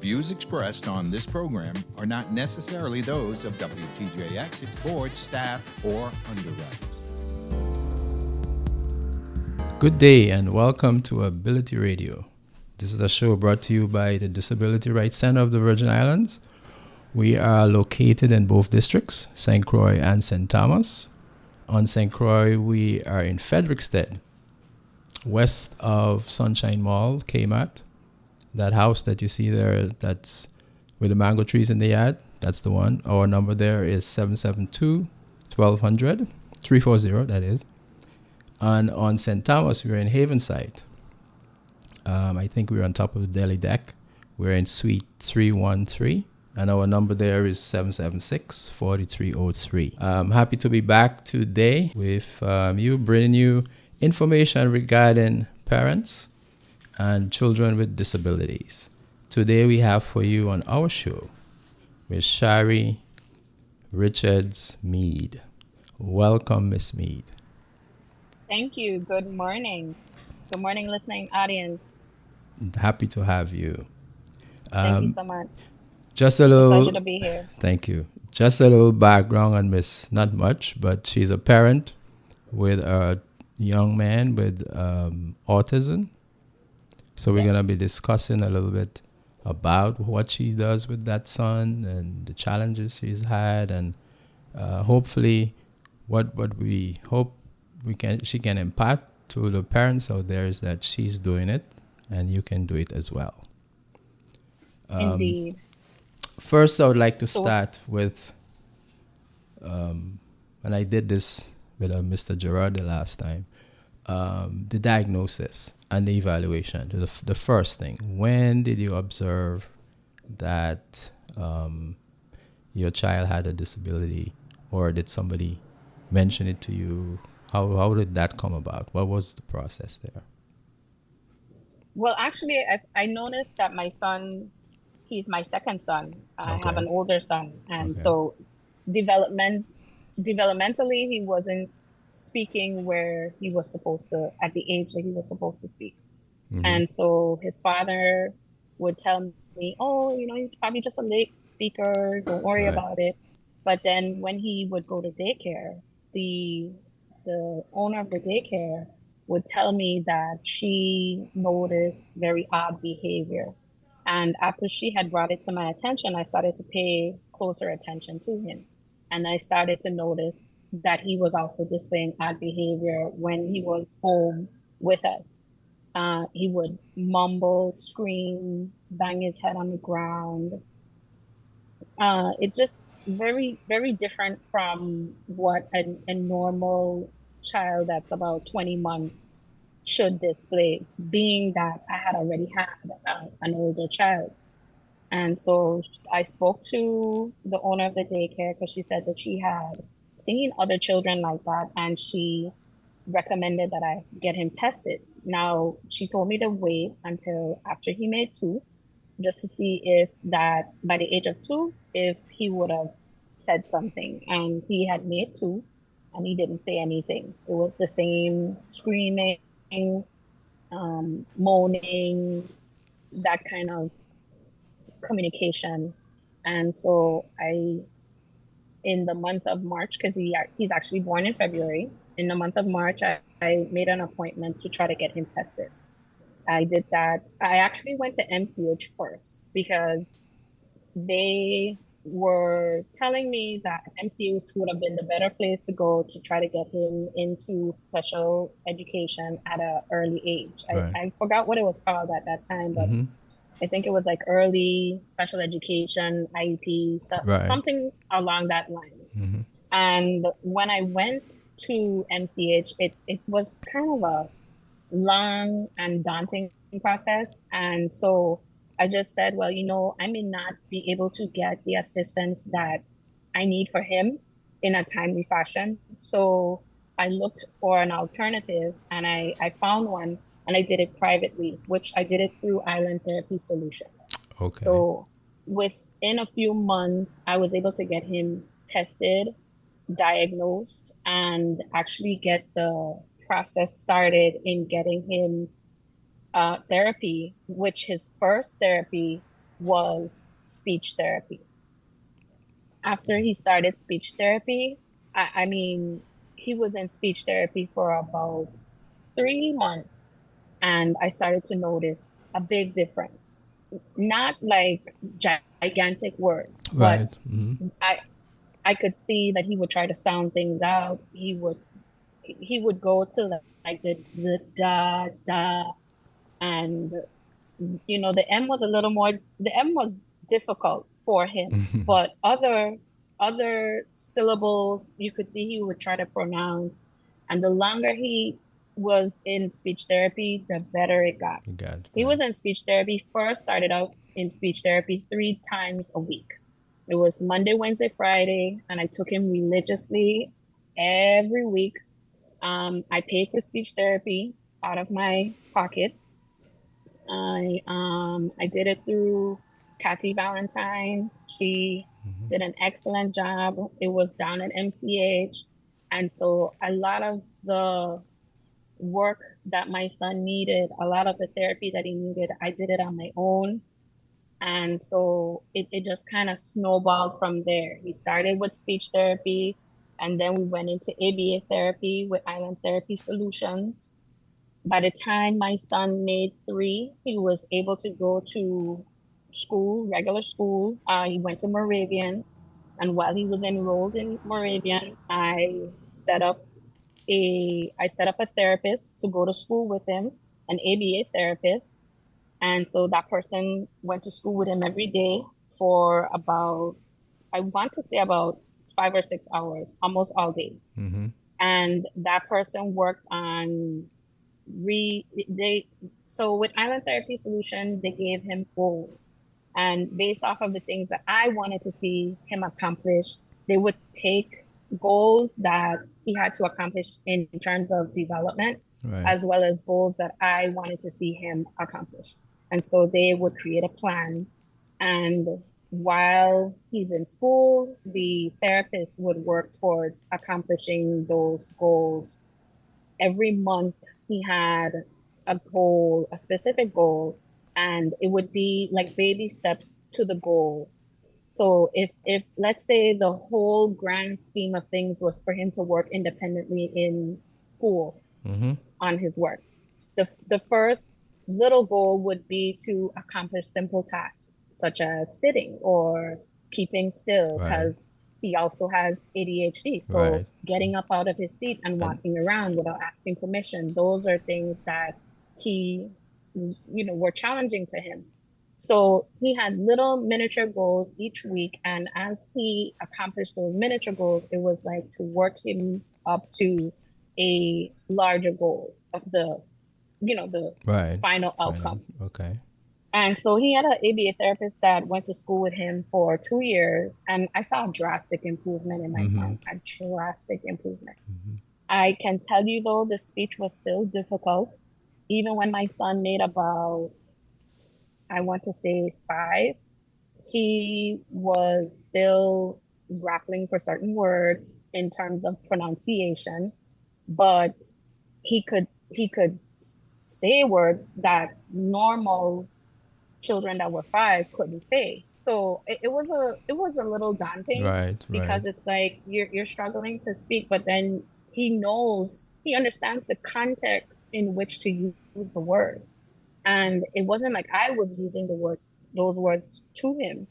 views expressed on this program are not necessarily those of WTJX, its board, staff, or underwriters. Good day and welcome to Ability Radio. This is a show brought to you by the Disability Rights Center of the Virgin Islands. We are located in both districts, St. Croix and St. Thomas. On St. Croix, we are in Frederickstead, west of Sunshine Mall, Kmart. That house that you see there, that's with the mango trees in the yard, that's the one. Our number there is 772-1200, 340, that is. And on St. Thomas, we're in Havenside. I think we're on top of the deli deck. We're in Suite 313. And our number there is 776-4303. I'm happy to be back today with you, bringing you information regarding parents and children with disabilities. Today we have for you on our show Miss Chari Richards-Meade. Welcome, Miss Meade. Thank you. Good morning. Good morning, listening audience. Happy to have you. Thank you so much. Just a little. It's a pleasure to be here. Thank you. Just a little background on Miss, not much, but she's a parent with a young man with autism. So we're going to be discussing a little bit about what she does with that son and the challenges she's had, and hopefully what we hope she can impart to the parents out there is that she's doing it and you can do it as well. Indeed. First, I would like to start with, and I did this with Mr. Gerard the last time, the diagnosis and the evaluation. The first thing, when did you observe that your child had a disability, or did somebody mention it to you? How did that come about? What was the process there? Well, actually, I noticed that my son, he's my second son. I have an older son. And so developmentally, he wasn't speaking where he was supposed to, at the age that he was supposed to speak. Mm-hmm. And so his father would tell me, he's probably just a late speaker. Don't worry about it. But then when he would go to daycare, the owner of the daycare would tell me that she noticed very odd behavior. And after she had brought it to my attention, I started to pay closer attention to him. And I started to notice that he was also displaying odd behavior when he was home with us. He would mumble, scream, bang his head on the ground. It just very, very different from what a normal child that's about 20 months should display, being that I had already had an older child. And so I spoke to the owner of the daycare because she said that she had seen other children like that, and she recommended that I get him tested. Now, she told me to wait until after he made 2, just to see if that by the age of 2, if he would have said something. And he had made 2, and he didn't say anything. It was the same screaming, moaning, that kind of communication. And so in the month of March, because he's actually born in February, in the month of March, I made an appointment to try to get him tested. I did that. I actually went to MCH first because they were telling me that MCH would have been the better place to go to try to get him into special education at an early age. I forgot what it was called at that time, but I think it was like early special education, IEP, something along that line. Mm-hmm. And when I went to MCH, it was kind of a long and daunting process. And so I just said, well, I may not be able to get the assistance that I need for him in a timely fashion. So I looked for an alternative, and I found one, and I did it privately, which I did it through Island Therapy Solutions. Okay. So within a few months, I was able to get him tested, diagnosed, and actually get the process started in getting him therapy, which his first therapy was speech therapy. After he started speech therapy, I mean, he was in speech therapy for about 3 months, and I started to notice a big difference. Not like gigantic words, but Right. Mm-hmm. I I could see that he would try to sound things out. He would go to like the z, da da, and the M was a little more, the M was difficult for him, but other syllables you could see he would try to pronounce. And the longer he was in speech therapy, the better it got. You got He right. was in speech therapy, first started out in speech therapy 3 times a week. It was Monday, Wednesday, Friday, and I took him religiously every week. I paid for speech therapy out of my pocket. I did it through Kathy Valentine. She did an excellent job. It was down at MCH. And so a lot of the work that my son needed, a lot of the therapy that he needed, I did it on my own. And so it just kind of snowballed from there. He started with speech therapy, and then we went into ABA therapy with Island Therapy Solutions. By the time my son made 3, he was able to go to school, regular school. He went to Moravian. And while he was enrolled in Moravian, I set up a therapist to go to school with him, an ABA therapist. And so that person went to school with him every day for about, I want to say about 5 or 6 hours, almost all day. Mm-hmm. And that person worked on re they so with Island Therapy Solution, they gave him goals. And based off of the things that I wanted to see him accomplish, they would take goals that he had to accomplish in terms of development, Right. as well as goals that I wanted to see him accomplish. And so they would create a plan. And while he's in school, the therapist would work towards accomplishing those goals. Every month he had a goal, a specific goal, and it would be like baby steps to the goal. So if let's say the whole grand scheme of things was for him to work independently in school Mm-hmm. on his work, the first little goal would be to accomplish simple tasks such as sitting or keeping still, Right. because he also has ADHD. So Right. getting up out of his seat and And walking around without asking permission, those are things that he, were challenging to him. So he had little miniature goals each week. And as he accomplished those miniature goals, it was like to work him up to a larger goal of the right. final Final. outcome. Okay. And so he had an ABA therapist that went to school with him for 2 years, and I saw a drastic improvement in my Mm-hmm. son, a drastic improvement. I can tell you though, the speech was still difficult. Even when my son made about, I want to say 5, he was still grappling for certain words in terms of pronunciation, but he could say words that normal children that were 5 couldn't say. So it was a little daunting, Right. Right. because it's like you're struggling to speak, but then he understands the context in which to use the word. And it wasn't like I was using those words to him,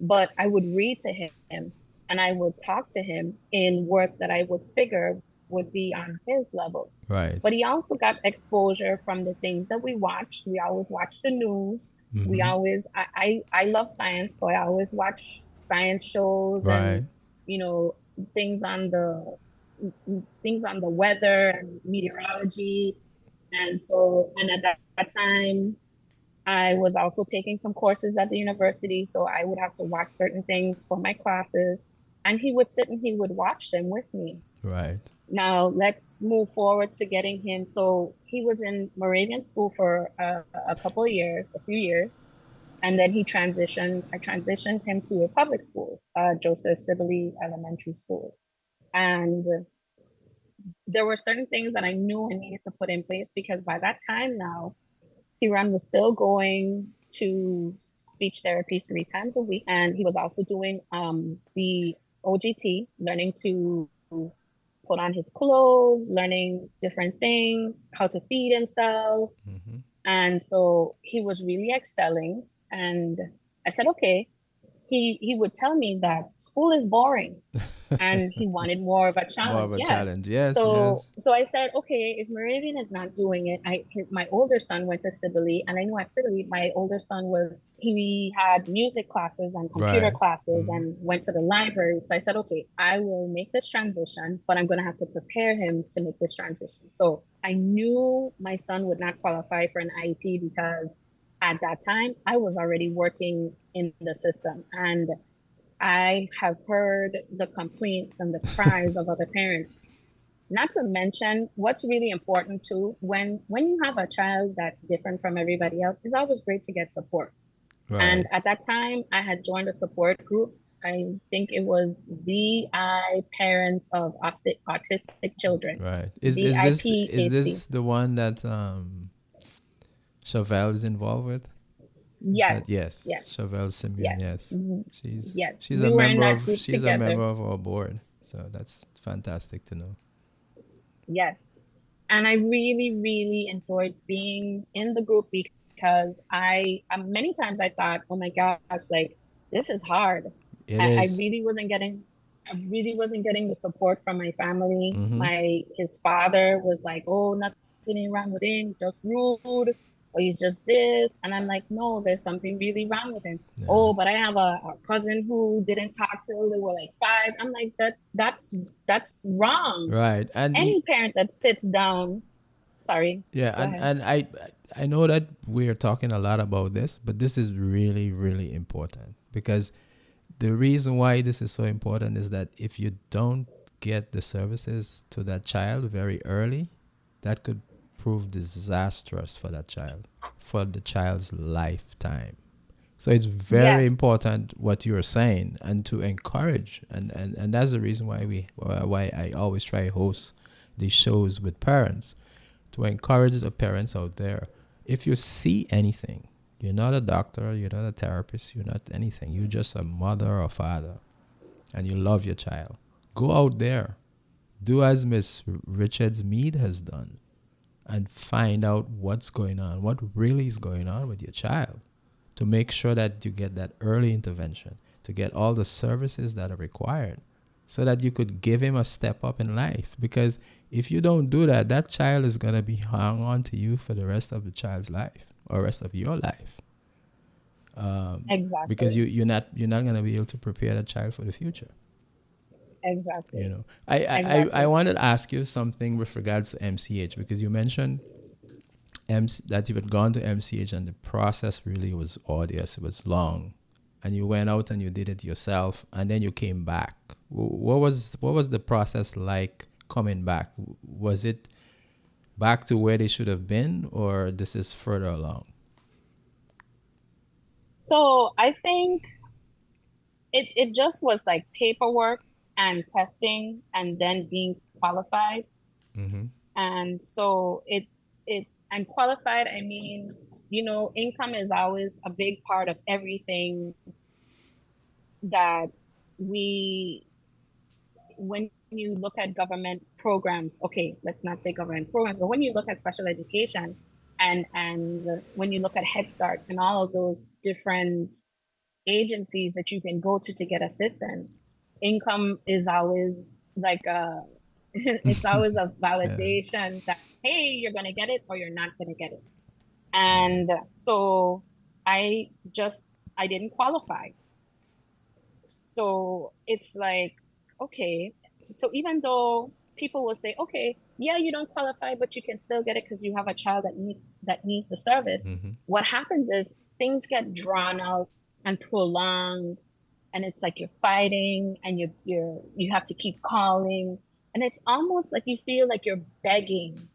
but I would read to him and I would talk to him in words that I would figure would be on his level. Right. But he also got exposure from the things that we watched. We always watched the news. We Mm-hmm. always, I love science, so I always watch science shows and, Right. you know, things on the things on the weather and meteorology. And at that time, I was also taking some courses at the university, so I would have to watch certain things for my classes. And he would sit and he would watch them with me. Right. Now, let's move forward to getting him. So he was in Moravian school for a couple of years, a few years. And then I transitioned him to a public school, Joseph Sibley Elementary School. And there were certain things that I knew I needed to put in place, because by that time now, Siran was still going to speech therapy 3 times a week. And he was also doing the OGT, learning to put on his clothes, learning different things, how to feed himself. And so he was really excelling. And I said, okay. He would tell me that school is boring and he wanted more of a challenge. More of a challenge. Yes, So yes. so I said, okay, if Moravian is not doing it, my older son went to Sibley, and I knew at Sibley my older son he had music classes and computer Right. classes and went to the library. So I said, okay, I will make this transition, but I'm going to have to prepare him to make this transition. So I knew my son would not qualify for an IEP because at that time I was already working in the system, and I have heard the complaints and the cries of other parents. Not to mention what's really important too, when you have a child that's different from everybody else, it's always great to get support. Right. And at that time I had joined a support group. I think it was VI Parents of Autistic Children. Right. Is VIPAC. this the one that Chauvel is involved with? Yes, Yes, yes, Chauvel Simeon. yes, Yes, yes. she's a We were in member that of group she's a together. member of our board. So that's fantastic to know. Yes. And I really, really enjoyed being in the group because many times I thought, oh my gosh, like this is hard. It I is. really wasn't getting the support from my family. His father was like, oh, nothing wrong with him, just rude, or he's just this. And I'm like, no, there's something really wrong with him. Yeah. Oh, but I have a cousin who didn't talk till they were like 5. I'm like, that's wrong. Right. And Any parent that sits down, sorry, yeah, go ahead. and I know that we're talking a lot about this, but this is really, really important, because the reason why this is so important is that if you don't get the services to that child very early, that could prove disastrous for that child, for the child's lifetime. So it's very Yes, important what you're saying, and to encourage, and that's the reason why I always try to host these shows with parents, to encourage the parents out there. If you see anything, you're not a doctor, you're not a therapist, you're not anything. You're just a mother or father, and you love your child. Go out there, do as Miss Richards-Meade has done, and find out what's going on, what really is going on with your child, to make sure that you get that early intervention, to get all the services that are required, so that you could give him a step up in life. Because if you don't do that, that child is going to be hung on to you for the rest of the child's life, or rest of your life. exactly. Because you're not going to be able to prepare that child for the future. Exactly. You know, I Exactly. wanted to ask you something with regards to MCH, because you mentioned that you had gone to MCH and the process really was arduous, it was long, and you went out and you did it yourself, and then you came back. What was the process like coming back? Was it back to where they should have been, or this is further along? So I think it just was like paperwork and testing and then being qualified. And so and qualified, I mean, income is always a big part of everything that when you look at government programs, okay, let's not say government programs, but when you look at special education and when you look at Head Start and all of those different agencies that you can go to get assistance, income is always like it's always a validation that, hey, you're going to get it or you're not going to get it. And so I didn't qualify. So it's like, okay, so even though people will say, okay, yeah, you don't qualify, but you can still get it because you have a child that needs the service. What happens is things get drawn out and prolonged, and it's like you're fighting and you have to keep calling, and it's almost like you feel like you're begging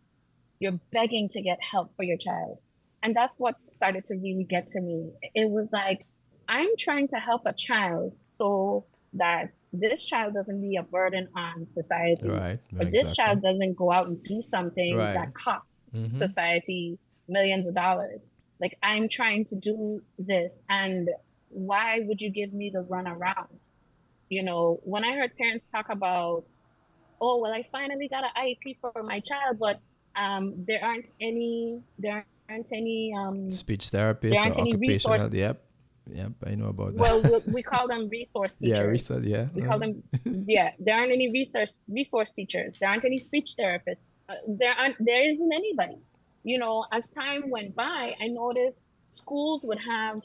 to get help for your child. And that's what started to really get to me. It was like, I'm trying to help a child so that this child doesn't be a burden on society. Right. Or this child doesn't go out and do something Right. that costs society millions of dollars. Like, I'm trying to do this, and why would you give me the runaround? When I heard parents talk about, oh, well, I finally got an IEP for my child, but there aren't any Speech there therapist or aren't any resource. occupational. Yep. Yep. I know about that. Well, we call them resource Yeah. teachers. Research. Yeah. We call them, yeah. There aren't any resource teachers. There aren't any speech therapists. There isn't anybody. As time went by, I noticed schools would have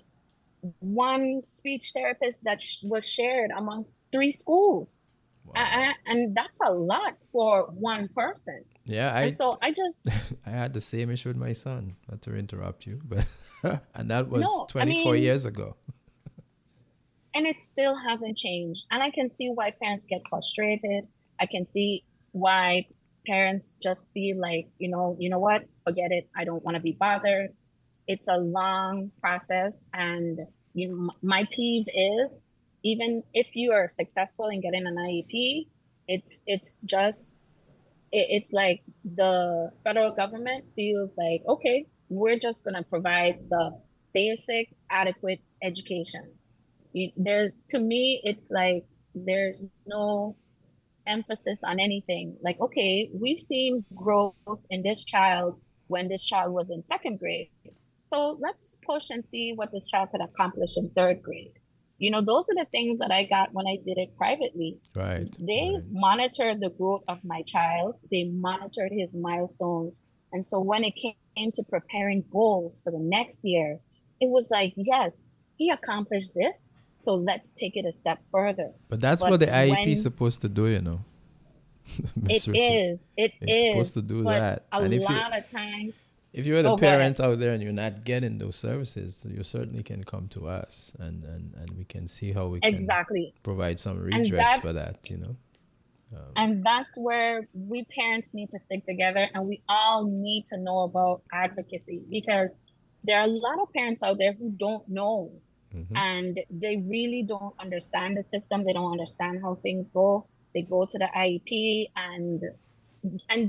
one speech therapist that was shared amongst 3 schools. Wow. And that's a lot for one person. Yeah. And so I just, I had the same issue with my son. Not to interrupt you, but and that was no, I 24 mean, years ago. and it still hasn't changed. And I can see why parents get frustrated. I can see why parents just feel like, you know what, forget it. I don't want to be bothered. It's a long process. And my peeve is, even if you are successful in getting an IEP, it's like the federal government feels like, okay, we're just going to provide the basic, adequate education. To me, it's like there's no emphasis on anything. Like, okay, we've seen growth in this child when this child was in second grade. So let's push and see what this child could accomplish in third grade. Those are the things that I got when I did it privately. Right. They Right. monitored the growth of my child, they monitored his milestones. And so when it came to preparing goals for the next year, it was like, yes, he accomplished this. So let's take it a step further. But that's But what the IEP is when supposed to do, it Miss Richards. is, it It's supposed to is, do but that. a And lot of times, if you're the oh, go ahead. parent out there and you're not getting those services, you certainly can come to us, and we can see how we can Exactly. provide some And redress for that. that's where we parents need to stick together, and we all need to know about advocacy, because there are a lot of parents out there who don't know, and they really don't understand the system. They don't understand how things go. They go to the IEP, and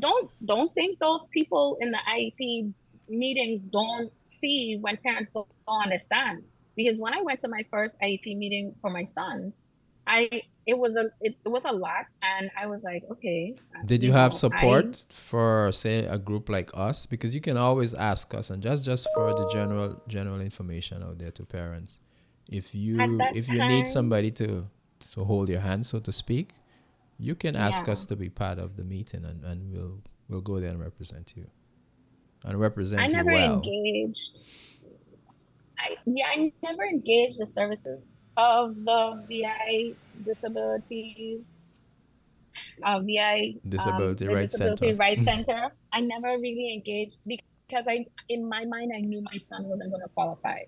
don't think those people in the IEP meetings don't see when parents don't understand. Because when I went to my first IEP meeting for my son, I it was a lot, and I was like, okay, Did you have support for, say, a group like us? Because you can always ask us, and just for the general information out there to parents, if at you that if you need time, somebody to hold your hand, so to speak, you can ask yeah, us to be part of the meeting, and we'll go there and represent you, and I represent you never well. engaged. I never engaged the services of the VI disabilities, Disability the Rights Disability Center. Rights Center. I never really engaged because in my mind, I knew my son wasn't going to qualify.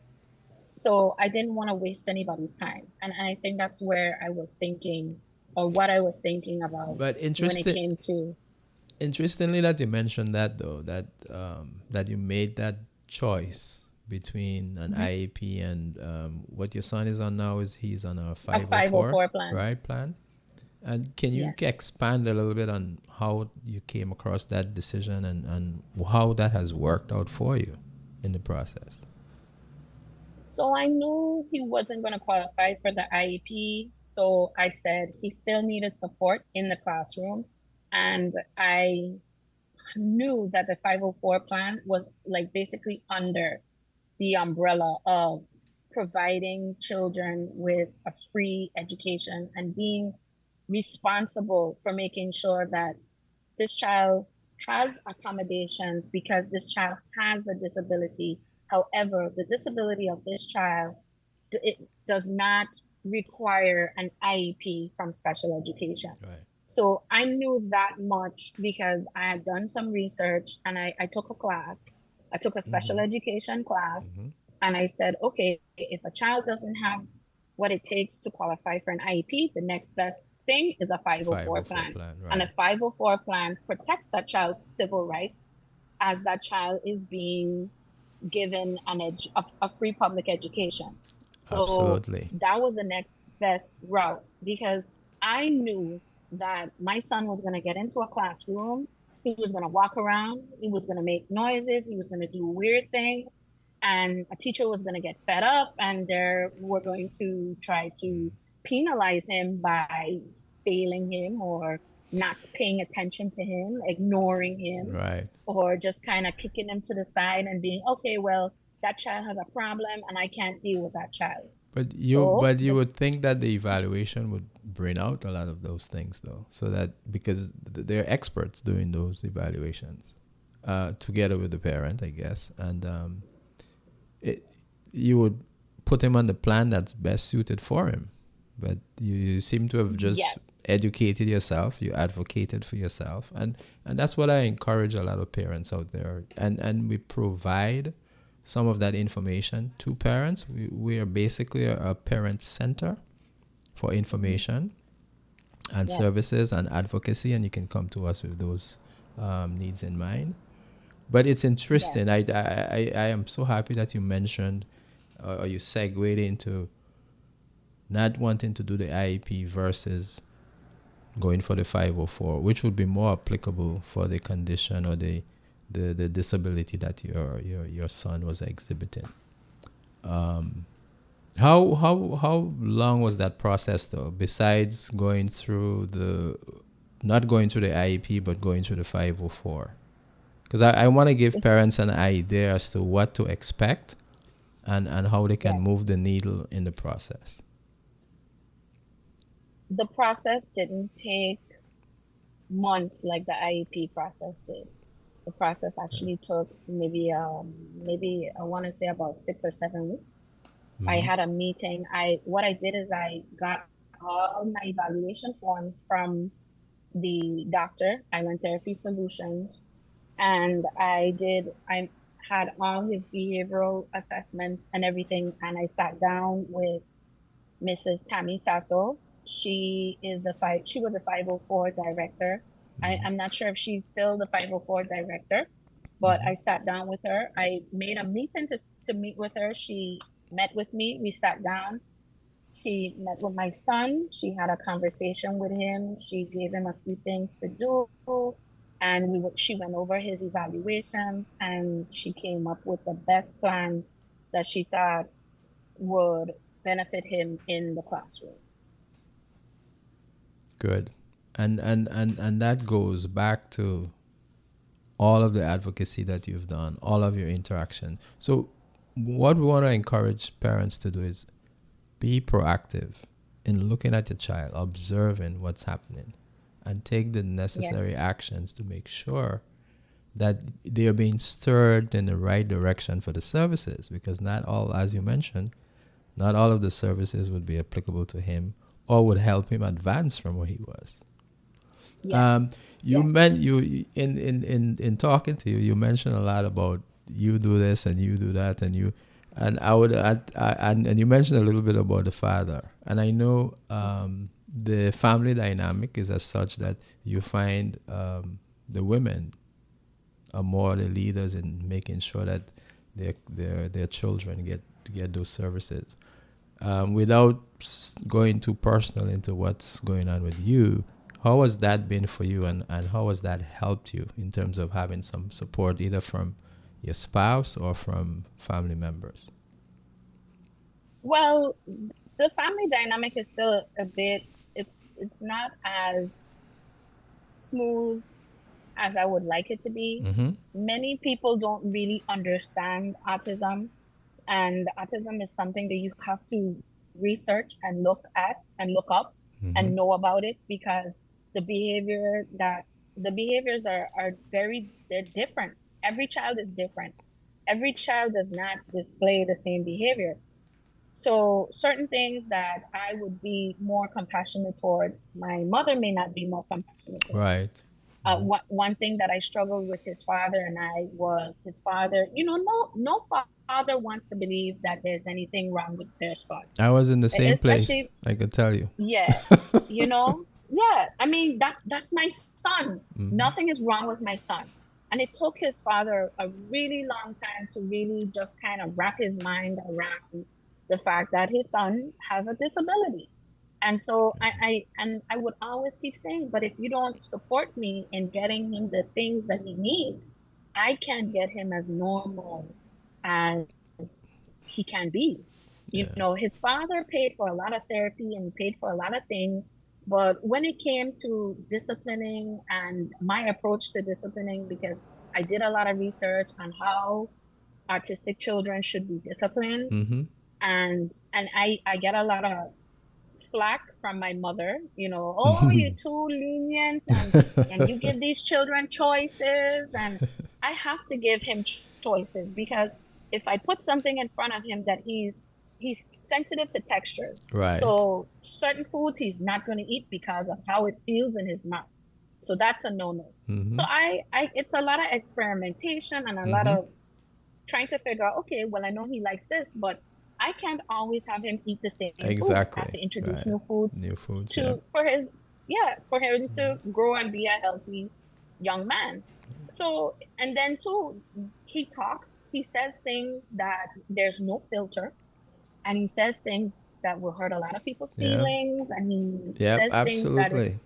So I didn't want to waste anybody's time. And I think that's where I was thinking, or what I was thinking about But when it came to. interestingly that you mentioned that, though, that you made that choice between an Mhm. IEP and what your son is on now. Is he's on a A 504, 504 plan. right, plan? And can you Yes. expand a little bit on how you came across that decision, and how that has worked out for you in the process? So I knew he wasn't going to qualify for the IEP. So I said he still needed support in the classroom. And I knew that the 504 plan was like basically under the umbrella of providing children with a free education and being responsible for making sure that this child has accommodations because this child has a disability. However, the disability of this child, it does not require an IEP from special education. Right. So I knew that much because I had done some research, and I took a class. I took a special education class, and I said, okay, if a child doesn't have what it takes to qualify for an IEP, the next best thing is a 504 plan. plan, And a right? 504 plan protects that child's civil rights as that child is being given a free public education. So Absolutely. that was the next best route, because I knew that my son was going to get into a classroom. He was going to walk around. He was going to make noises. He was going to do weird things. and a teacher was going to get fed up and they were going to try to penalize him by failing him or not paying attention to him, ignoring him, Right. or just kind of kicking him to the side and being, okay, well, that child has a problem and I can't deal with that child. But you would think that the evaluation would bring out a lot of those things, though, so that because they're experts doing those evaluations, together with the parent, I guess, and it you would put him on the plan that's best suited for him. But you seem to have just Yes. educated yourself. You advocated for yourself, and that's what I encourage a lot of parents out there. And we provide some of that information to parents. We are basically a parent center for information and Yes. services and advocacy, and you can come to us with those needs in mind. But it's interesting. Yes. I am so happy that you mentioned or you segued into not wanting to do the IEP versus going for the 504, which would be more applicable for the condition or the disability that your son was exhibiting. How long was that process, though? Besides going through not going through the IEP, but going through the 504, because I want to give parents an idea as to what to expect and how they can Yes. move the needle in the process. The process didn't take months like the IEP process did. The process actually took maybe I want to say about 6 or 7 weeks. I had a meeting. What I did is I got all my evaluation forms from the doctor, Island Therapy Solutions, and I had all his behavioral assessments and everything, and I sat down with Mrs. Tammy Sasso. She was a 504 director. I'm not sure if she's still the 504 director, but I sat down with her. I made a meeting to meet with her. She met with me. We sat down. She met with my son. She had a conversation with him. She gave him a few things to do, and she went over his evaluation, and she came up with the best plan that she thought would benefit him in the classroom. Good. And that goes back to all of the advocacy that you've done, all of your interaction. So what we want to encourage parents to do is be proactive in looking at your child, observing what's happening, and take the necessary actions to make sure that they are being stirred in the right direction for the services, because not all, as you mentioned, not all of the services would be applicable to him or would help him advance from where he was. Yes. You in talking to you, you mentioned a lot about you do this and you do that, and you mentioned a little bit about the father, and I know the family dynamic is as such that you find the women are more the leaders in making sure that their children get those services. Without going too personal into what's going on with you, how has that been for you, and how has that helped you in terms of having some support either from your spouse or from family members? Well, the family dynamic is still a bit, it's not as smooth as I would like it to be. Many people don't really understand autism, and autism is something that you have to research and look at and look up and know about it, because the behaviors are they're different. Every child is different. Every child does not display the same behavior. So certain things that I would be more compassionate towards, my mother may not be more compassionate towards. Right. One thing that I struggled with his father and I was his father. No father wants to believe that there's anything wrong with their son. I was in the same place, Especially, I could tell you. yeah, I mean, that's my son. Nothing is wrong with my son. And it took his father a really long time to really just kind of wrap his mind around the fact that his son has a disability. And so I would always keep saying, but if you don't support me in getting him the things that he needs, I can't get him as normal as he can be. You know, his father paid for a lot of therapy and paid for a lot of things. But when it came to disciplining and my approach to disciplining, because I did a lot of research on how autistic children should be disciplined, and I get a lot of flack from my mother, you know, oh, you're too lenient, and you give these children choices, and I have to give him choices, because if I put something in front of him that he's sensitive to textures. Right. So certain foods he's not going to eat because of how it feels in his mouth. So that's a no-no. So I it's a lot of experimentation and a lot of trying to figure out, okay, well, I know he likes this, but I can't always have him eat the same foods. I have to introduce new foods for him to grow and be a healthy young man. So, and then too, he talks, he says things that there's no filter, and he says things that will hurt a lot of people's feelings, and he says things that it's,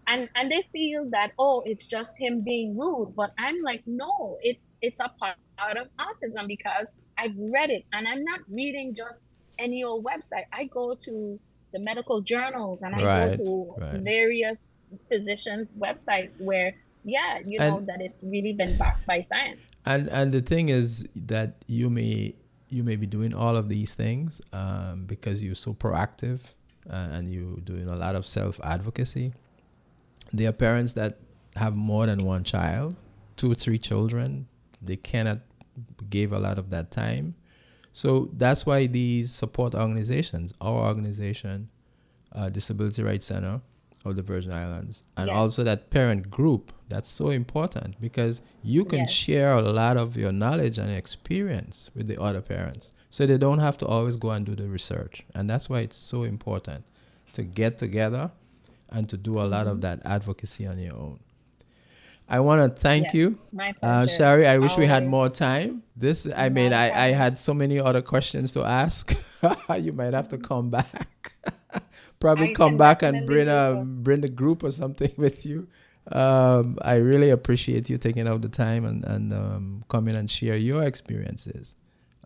and they feel that, oh, it's just him being rude. But I'm like, no, it's a part of autism, because I've read it, and I'm not reading just any old website. I go to the medical journals, and I go to various physicians' websites where, you know that it's really been backed by science. And the thing is that you may be doing all of these things because you're so proactive and you're doing a lot of self-advocacy. There are parents that have more than one child, 2 or 3 children. They cannot give a lot of that time. So that's why these support organizations, our organization, Disability Rights Center of the Virgin Islands, and also that parent group, that's so important, because you can share a lot of your knowledge and experience with the other parents, so they don't have to always go and do the research. And that's why it's so important to get together and to do a lot of that advocacy on your own. I want to thank you, Chari. I wish we had more time. I had so many other questions to ask. You might have to come back. Probably come back and bring the group or something with you. I really appreciate you taking out the time and coming and share your experiences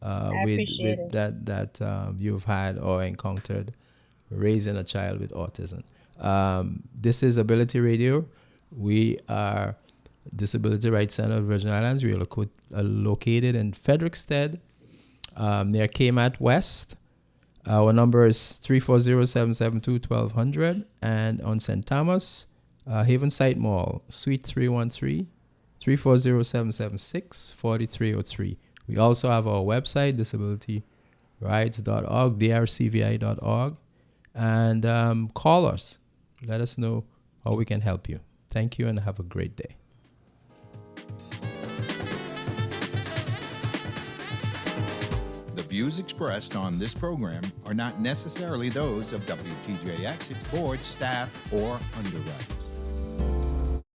with that you've had or encountered raising a child with autism. This is Ability Radio. We are Disability Rights Center of Virgin Islands. We are located in Frederickstead, near Kmart West. Our number is 340-772-1200, and on St. Thomas, Havenside Mall, Suite 313, 340-776-4303. We also have our website, disabilityrights.org, drcvi.org, and call us. Let us know how we can help you. Thank you, and have a great day. The views expressed on this program are not necessarily those of WTJX, its board, staff, or underwriters.